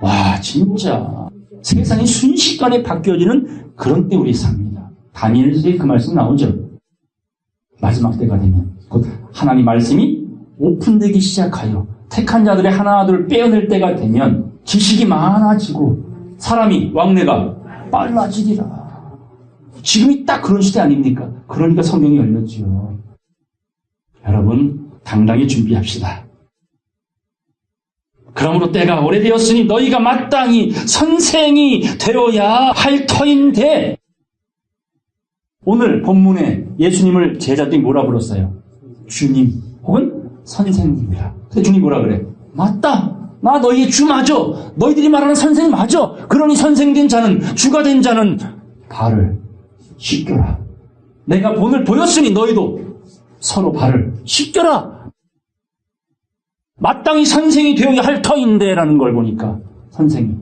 와, 진짜 세상이 순식간에 바뀌어지는 그런 때 우리 삽니다. 다니엘서에 그 말씀 나오죠? 마지막 때가 되면 곧 하나님 말씀이 오픈되기 시작하여 택한 자들의 하나둘 빼어낼 때가 되면 지식이 많아지고 사람이 왕래가 빨라지리라. 지금이 딱 그런 시대 아닙니까? 그러니까 성경이 열렸지요. 여러분 당당히 준비합시다. 그러므로 때가 오래되었으니 너희가 마땅히 선생이 되어야 할 터인데 오늘 본문에 예수님을 제자들이 뭐라 불렀어요? 주님 혹은 선생님이라. 근데 주님 뭐라 그래? 맞다. 나 너희의 주 맞아. 너희들이 말하는 선생님 맞아. 그러니 선생된 자는, 주가 된 자는 발을 씻겨라. 내가 본을 보였으니 너희도 서로 발을 씻겨라. 마땅히 선생이 되어야 할 터인데 라는 걸 보니까 선생이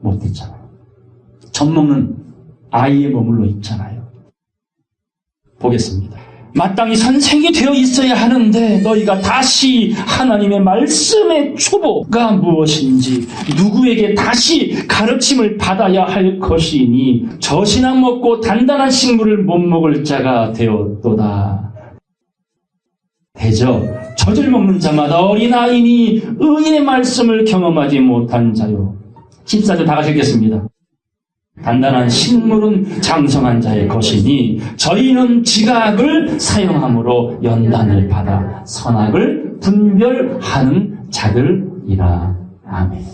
못됐잖아요. 젖 먹는 아이의 머물러 있잖아요. 보겠습니다. 마땅히 선생이 되어 있어야 하는데 너희가 다시 하나님의 말씀의 초보가 무엇인지 누구에게 다시 가르침을 받아야 할 것이니 젖이나 먹고 단단한 식물을 못 먹을 자가 되었도다. 대저 젖을 먹는 자마다 어린아이니 의인의 말씀을 경험하지 못한 자요. 14절 다 같이 읽겠습니다. 단단한 식물은 장성한 자의 것이니 저희는 지각을 사용함으로 연단을 받아 선악을 분별하는 자들이라. 아멘.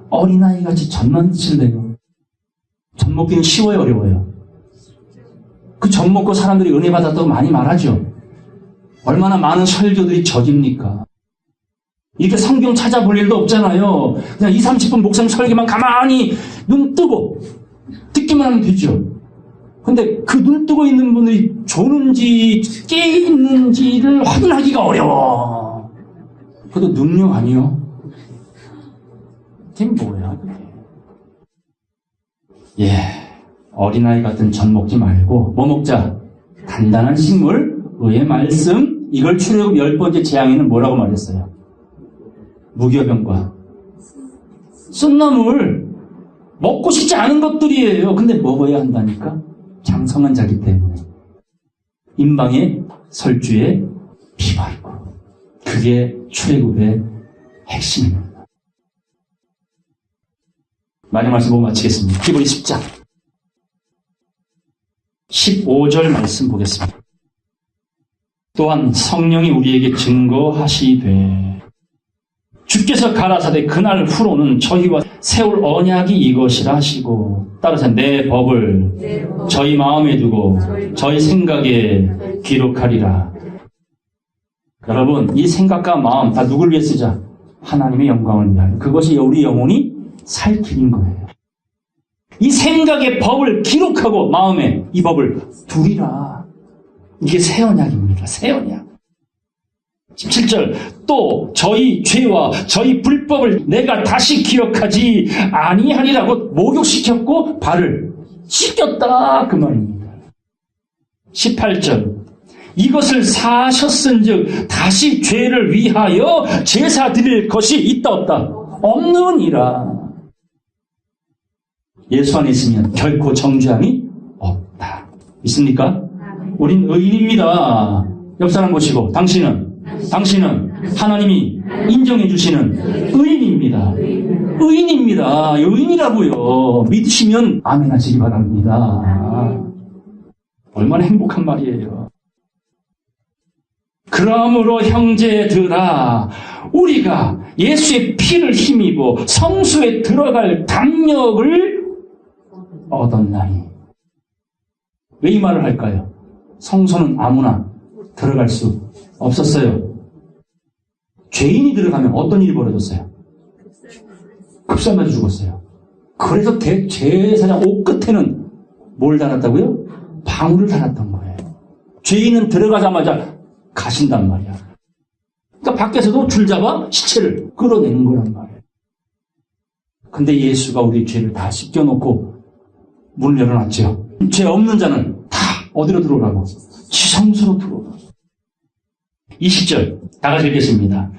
어린아이같이 젖만 드실래요? 젖 먹기는 쉬워요, 어려워요? 그 젖 먹고 사람들이 은혜 받았다고 많이 말하죠. 얼마나 많은 설교들이 젖입니까? 이렇게 성경 찾아볼 일도 없잖아요. 그냥 20-30분 목사님 설교만 가만히 눈 뜨고 듣기만 하면 되죠. 근데 그 눈 뜨고 있는 분들이 조는지 깨 있는지를 확인하기가 어려워. 그것도 능력 아니요? 그게 뭐야 그게? 예, 어린아이 같은 젖 먹지 말고 뭐 먹자? 단단한 식물, 의의 말씀. 이걸 출애굽 10번째 재앙에는 뭐라고 말했어요? 무교병과 쓴나물 먹고 싶지 않은 것들이에요. 근데 먹어야 한다니까? 장성한 자기 때문에. 임방에 설주에 피바르고. 그게 출애굽의 핵심입니다. 마지막 말씀 보고 마치겠습니다. 히브리 10장 15절 말씀 보겠습니다. 또한 성령이 우리에게 증거하시되 주께서 가라사대 그날 후로는 저희와 세울 언약이 이것이라 하시고 따라서 내 법을 저희 마음에 두고 저희 생각에 기록하리라. 여러분, 이 생각과 마음 다 누굴 위해 쓰자? 하나님의 영광을 위하여. 그것이 우리 영혼이 살 길인 거예요. 이 생각의 법을 기록하고 마음에 이 법을 두리라. 이게 새 언약입니다. 새 언약. 17절 또 저희 죄와 저희 불법을 내가 다시 기억하지 아니하리라고 목욕시켰고 발을 씻겼다 그 말입니다. 18절 이것을 사하셨은즉 다시 죄를 위하여 제사 드릴 것이 있다 없다? 없느니라. 예수 안에 있으면 결코 정죄함이 없다. 있습니까? 우린 의인입니다. 옆 사람 보시고 당신은 하나님이 인정해 주시는 의인입니다. 의인입니다. 의인이라고요. 믿으시면 아멘 하시기 바랍니다. 얼마나 행복한 말이에요. 그러므로 형제들아 우리가 예수의 피를 힘입어 성소에 들어갈 담력을 얻었나니. 왜 이 말을 할까요? 성소는 아무나 들어갈 수 없었어요. 죄인이 들어가면 어떤 일이 벌어졌어요? 급살맞아 죽었어요. 그래서 제사장 옷 끝에는 뭘 달았다고요? 방울을 달았던 거예요. 죄인은 들어가자마자 가신단 말이야. 그러니까 밖에서도 줄잡아 시체를 끌어내는 거란 말이에요. 근데 예수가 우리 죄를 다 씻겨놓고 문을 열어놨죠. 죄 없는 자는 다 어디로 들어오라고? 지성소로 들어오라고. 20절 다 같이 읽겠습니다.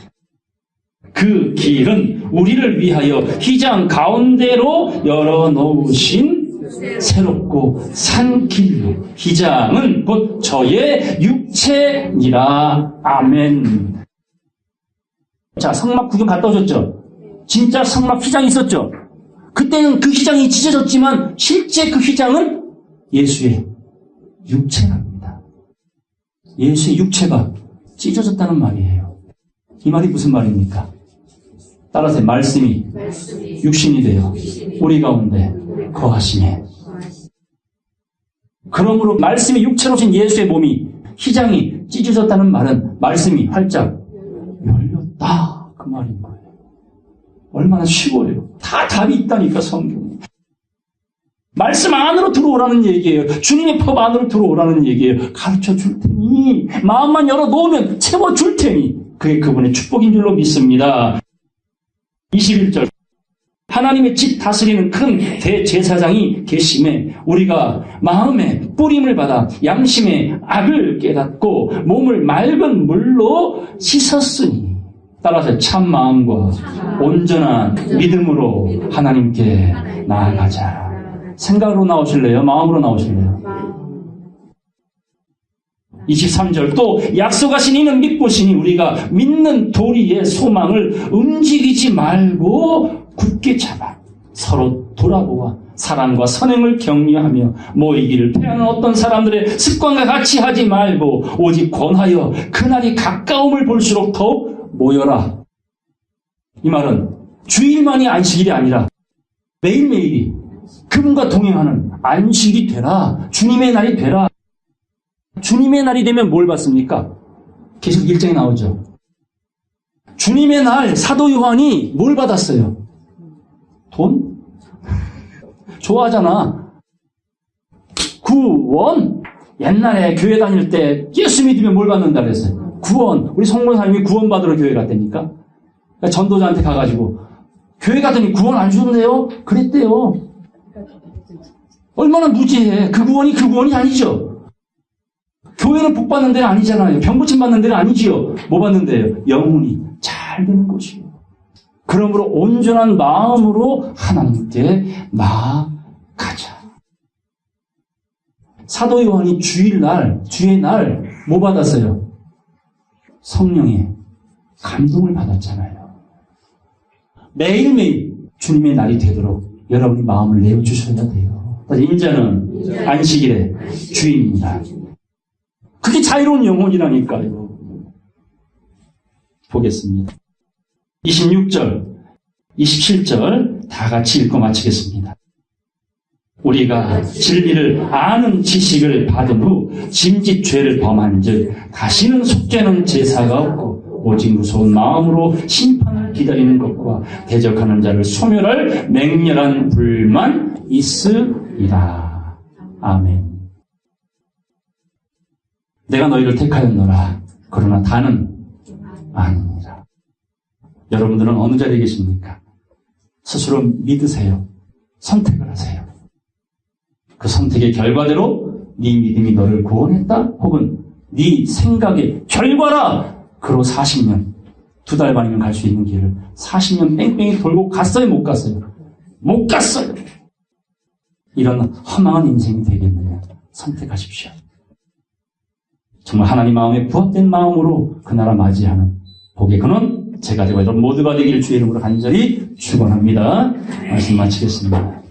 그 길은 우리를 위하여 휘장 가운데로 열어놓으신 새롭고 산 길로. 휘장은 곧 저의 육체니라. 아멘. 자, 성막 구경 갔다 오셨죠? 진짜 성막 휘장이 있었죠? 그때는 그 휘장이 찢어졌지만 실제 그 휘장은 예수의 육체랍니다. 예수의 육체가 찢어졌다는 말이에요. 이 말이 무슨 말입니까? 따라서 말씀이 육신이 되어 우리 가운데 거하시네. 그러므로 말씀이 육체로 오신 예수의 몸이 휘장이 찢어졌다는 말은 말씀이 활짝 열렸다 그 말인 거예요. 얼마나 쉬워요. 다 답이 있다니까 성경에. 말씀 안으로 들어오라는 얘기예요. 주님의 법 안으로 들어오라는 얘기예요. 가르쳐 줄 테니 마음만 열어놓으면 채워줄 테니 그게 그분의 축복인 줄로 믿습니다. 21절 하나님의 집 다스리는 큰 대제사장이 계심에 우리가 마음의 뿌림을 받아 양심의 악을 깨닫고 몸을 맑은 물로 씻었으니 따라서 참 마음과 온전한 믿음으로 하나님께 나아가자. 생각으로 나오실래요? 마음으로 나오실래요? 23절 또 약속하신 이는 믿으시니 우리가 믿는 도리의 소망을 움직이지 말고 굳게 잡아 서로 돌아보아 사랑과 선행을 격려하며 모이기를 패하는 어떤 사람들의 습관과 같이 하지 말고 오직 권하여 그날이 가까움을 볼수록 더욱 모여라. 이 말은 주일만이 안식일이 아니라 매일매일이 그분과 동행하는 안식이 되라. 주님의 날이 되라. 주님의 날이 되면 뭘 받습니까? 계속 1장에 나오죠. 주님의 날 사도 요한이 뭘 받았어요? 돈? 좋아하잖아. 구원. 옛날에 교회 다닐 때 예수 믿으면 뭘 받는다 그랬어요? 구원. 우리 성모사님이 구원 받으러 교회 갔다니까. 그러니까 전도자한테 가가지고 교회 가더니 구원 안 주는데요? 그랬대요. 얼마나 무지해. 그 구원이 아니죠. 교회는 복 받는 데는 아니잖아요. 병고침 받는 데는 아니지요. 뭐 받는 데요? 영혼이 잘 되는 곳이요. 그러므로 온전한 마음으로 하나님께 나아가자. 사도 요한이 주의 날 뭐 받았어요? 성령의 감동을 받았잖아요. 매일매일 주님의 날이 되도록 여러분이 마음을 내어주셔야 돼요. 인자는 안식일의 주인입니다. 그게 자유로운 영혼이라니까요. 보겠습니다. 26절, 27절 다 같이 읽고 마치겠습니다. 우리가 진리를 아는 지식을 받은 후 짐짓 죄를 범한 즉 다시는 속죄하는 제사가 없고 오직 무서운 마음으로 심판을 기다리는 것과 대적하는 자를 소멸할 맹렬한 불만 있으리라. 아멘. 내가 너희를 택하였노라. 그러나 다는 아닙니다. 여러분들은 어느 자리에 계십니까? 스스로 믿으세요. 선택을 하세요. 그 선택의 결과대로 네 믿음이 너를 구원했다? 혹은 네 생각의 결과라! 그로 40년, 2달 반이면 갈 수 있는 길을 40년 뺑뺑이 돌고 갔어요? 못 갔어요? 못 갔어요! 이런 허망한 인생이 되겠느냐? 선택하십시오. 정말 하나님 마음에 부합된 마음으로 그 나라 맞이하는 복의 근원 제가 되고 여러분 모두가 되기를 주의 이름으로 간절히 축원합니다. 말씀 마치겠습니다.